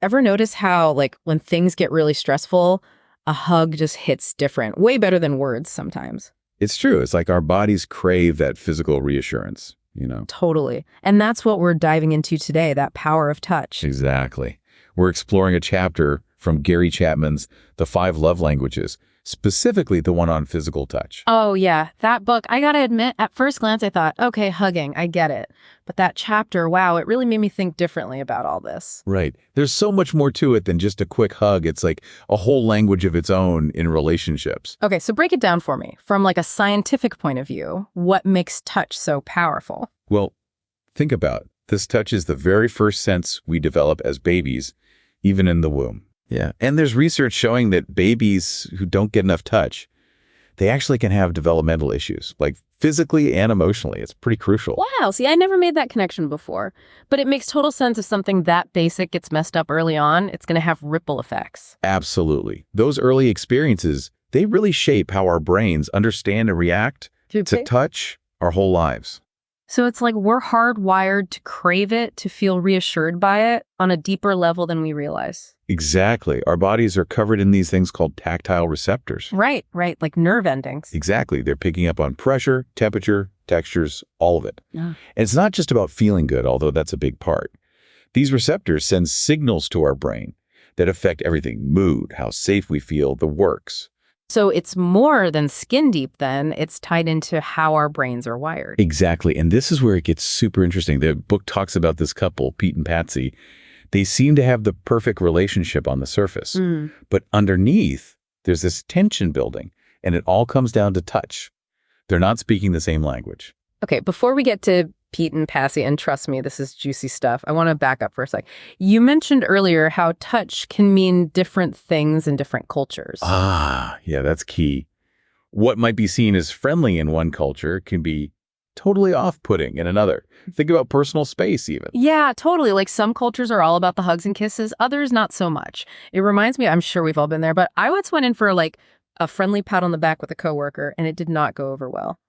Ever notice how, like, when things get really stressful, a hug just hits different, way better than words sometimes? It's true. It's like our bodies crave that physical reassurance. Totally. And that's what we're diving into today, that power of touch. Exactly. We're exploring a chapter from Gary Chapman's The Five Love Languages, specifically the one on physical touch. Oh, yeah. That book, I gotta admit, at first glance, I thought, okay, hugging, I get it. But that chapter, wow, it really made me think differently about all this. Right. There's so much more to it than just a quick hug. It's like a whole language of its own in relationships. Okay, so break it down for me. From like a scientific point of view, what makes touch so powerful? Well, think about it. This touch is the very first sense we develop as babies, even in the womb. Yeah. And there's research showing that babies who don't get enough touch, they actually can have developmental issues, like physically and emotionally. It's pretty crucial. Wow, see, I never made that connection before. But it makes total sense if something that basic gets messed up early on, it's gonna have ripple effects. Absolutely. Those early experiences, they really shape how our brains understand and react to touch our whole lives. So it's like we're hardwired to crave it, to feel reassured by it on a deeper level than we realize. Exactly. Our bodies are covered in these things called tactile receptors. Right, like nerve endings. Exactly. They're picking up on pressure, temperature, textures, all of it. Yeah. And it's not just about feeling good, although that's a big part. These receptors send signals to our brain that affect everything: mood, how safe we feel, the works. So it's more than skin deep then, it's tied into how our brains are wired. Exactly. And this is where it gets super interesting. The book talks about this couple, Pete and Patsy. They seem to have the perfect relationship on the surface. But underneath, there's this tension building, and it all comes down to touch. They're not speaking the same language. Okay, before we get to Pete and Patsy, and trust me, this is juicy stuff, I want to back up for a sec. You mentioned earlier how touch can mean different things in different cultures. Yeah, that's key. What might be seen as friendly in one culture can be totally off-putting in another. Think about personal space even. Yeah, totally. Like some cultures are all about the hugs and kisses, others not so much. It reminds me, I'm sure we've all been there, but I once went in for like a friendly pat on the back with a coworker, and it did not go over well.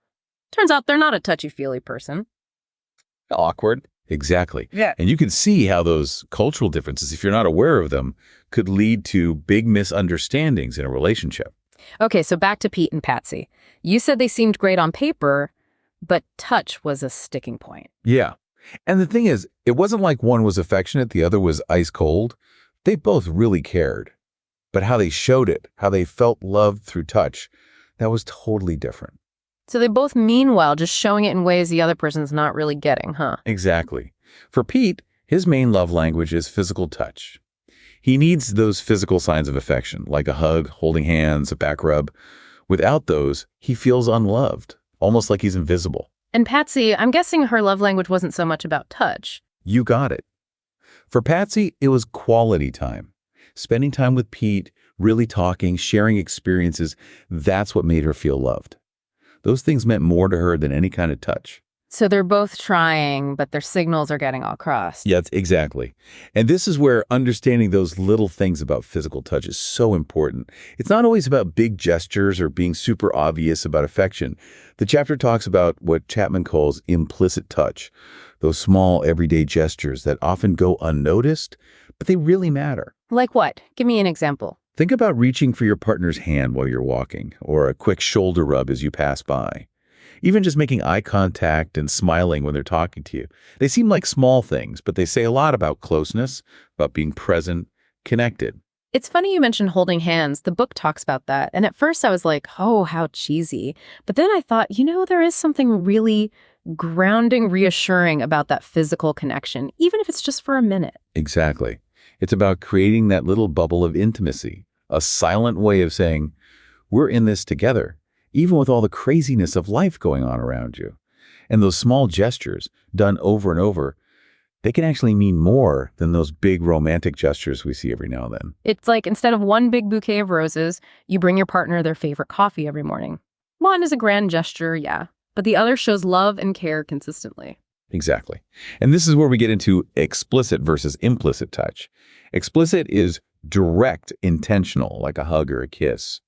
Turns out they're not a touchy-feely person. Awkward. Exactly. Yeah. And you can see how those cultural differences, if you're not aware of them, could lead to big misunderstandings in a relationship. Okay, so back to Pete and Patsy. You said they seemed great on paper, but touch was a sticking point. Yeah. And the thing is, it wasn't like one was affectionate, the other was ice cold. They both really cared. But how they showed it, how they felt loved through touch, that was totally different. So they both mean well, just showing it in ways the other person's not really getting, huh? Exactly. For Pete, his main love language is physical touch. He needs those physical signs of affection, like a hug, holding hands, a back rub. Without those, he feels unloved, almost like he's invisible. And Patsy, I'm guessing her love language wasn't so much about touch. You got it. For Patsy, it was quality time. Spending time with Pete, really talking, sharing experiences, that's what made her feel loved. Those things meant more to her than any kind of touch. So they're both trying, but their signals are getting all crossed. Yes, exactly. And this is where understanding those little things about physical touch is so important. It's not always about big gestures or being super obvious about affection. The chapter talks about what Chapman calls implicit touch, those small everyday gestures that often go unnoticed, but they really matter. Like what? Give me an example. Think about reaching for your partner's hand while you're walking, or a quick shoulder rub as you pass by. Even just making eye contact and smiling when they're talking to you. They seem like small things, but they say a lot about closeness, about being present, connected. It's funny you mentioned holding hands. The book talks about that. And at first I was like, oh, how cheesy. But then I thought, there is something really grounding, reassuring about that physical connection, even if it's just for a minute. Exactly. It's about creating that little bubble of intimacy, a silent way of saying, we're in this together, even with all the craziness of life going on around you. And those small gestures, done over and over, they can actually mean more than those big romantic gestures we see every now and then. It's like instead of one big bouquet of roses, you bring your partner their favorite coffee every morning. One is a grand gesture, yeah, but the other shows love and care consistently. Exactly. And this is where we get into explicit versus implicit touch. Explicit is direct, intentional, like a hug or a kiss.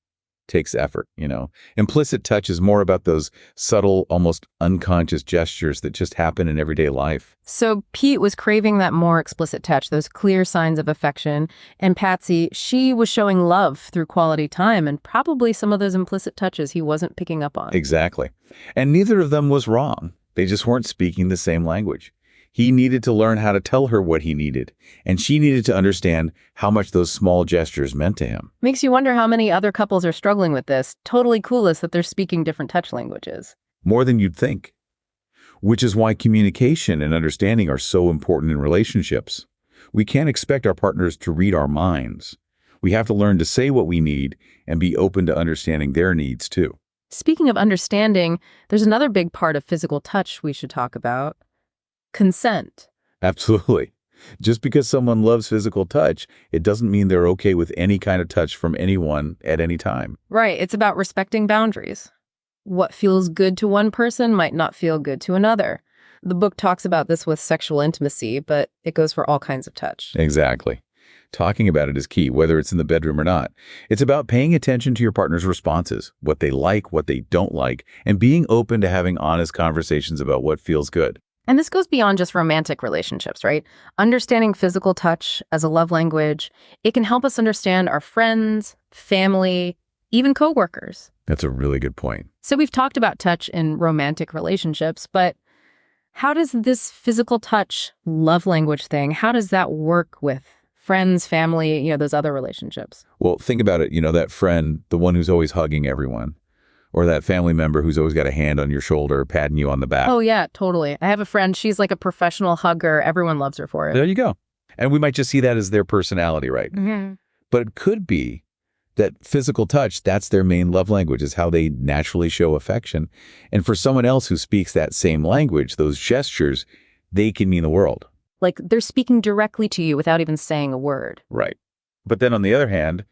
takes effort, you know. Implicit touch is more about those subtle, almost unconscious gestures that just happen in everyday life. So Pete was craving that more explicit touch, those clear signs of affection. And Patsy, she was showing love through quality time and probably some of those implicit touches he wasn't picking up on. Exactly. And neither of them was wrong. They just weren't speaking the same language. He needed to learn how to tell her what he needed, and she needed to understand how much those small gestures meant to him. Makes you wonder how many other couples are struggling with this. Totally clueless that they're speaking different touch languages. More than you'd think. Which is why communication and understanding are so important in relationships. We can't expect our partners to read our minds. We have to learn to say what we need and be open to understanding their needs too. Speaking of understanding, there's another big part of physical touch we should talk about. Consent. Absolutely. Just because someone loves physical touch, it doesn't mean they're okay with any kind of touch from anyone at any time. Right. It's about respecting boundaries. What feels good to one person might not feel good to another. The book talks about this with sexual intimacy, but it goes for all kinds of touch. Exactly. Talking about it is key, whether it's in the bedroom or not. It's about paying attention to your partner's responses, what they like, what they don't like, and being open to having honest conversations about what feels good. And this goes beyond just romantic relationships, right? Understanding physical touch as a love language, it can help us understand our friends, family, even coworkers. That's a really good point. So we've talked about touch in romantic relationships, but how does this physical touch love language thing, how does that work with friends, family, those other relationships? Well, think about it, that friend, the one who's always hugging everyone, or that family member who's always got a hand on your shoulder, patting you on the back. Oh, yeah, totally. I have a friend. She's like a professional hugger. Everyone loves her for it. There you go. And we might just see that as their personality, right? Mm-hmm. But it could be that physical touch, that's their main love language, is how they naturally show affection. And for someone else who speaks that same language, those gestures, they can mean the world. Like they're speaking directly to you without even saying a word. Right. But then on the other hand,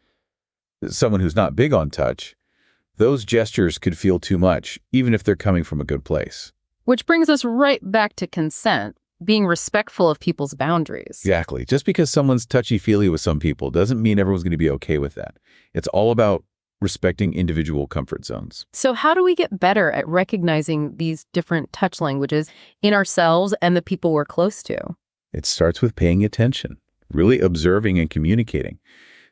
someone who's not big on touch, those gestures could feel too much, even if they're coming from a good place. Which brings us right back to consent, being respectful of people's boundaries. Exactly. Just because someone's touchy-feely with some people doesn't mean everyone's going to be okay with that. It's all about respecting individual comfort zones. So how do we get better at recognizing these different touch languages in ourselves and the people we're close to? It starts with paying attention, really observing and communicating.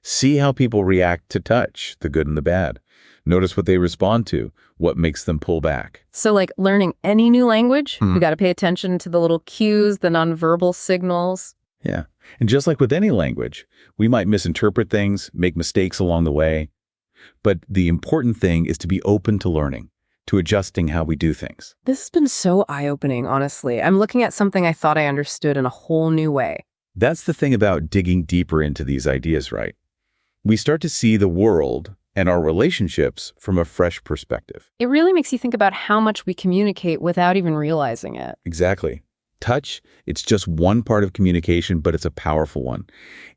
See how people react to touch, the good and the bad. Notice what they respond to, what makes them pull back. So like learning any new language, we got to pay attention to the little cues, the nonverbal signals. Yeah. And just like with any language, we might misinterpret things, make mistakes along the way. But the important thing is to be open to learning, to adjusting how we do things. This has been so eye-opening, honestly. I'm looking at something I thought I understood in a whole new way. That's the thing about digging deeper into these ideas, right? We start to see the world and our relationships from a fresh perspective. It really makes you think about how much we communicate without even realizing it. Exactly. Touch, it's just one part of communication, but it's a powerful one.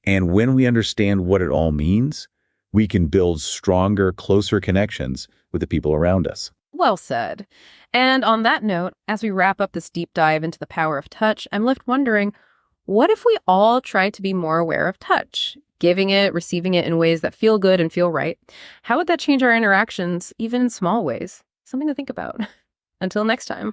And when we understand what it all means, we can build stronger, closer connections with the people around us. Well said. And on that note, as we wrap up this deep dive into the power of touch, I'm left wondering, what if we all tried to be more aware of touch? Giving it, receiving it in ways that feel good and feel right. How would that change our interactions, even in small ways? Something to think about. Until next time.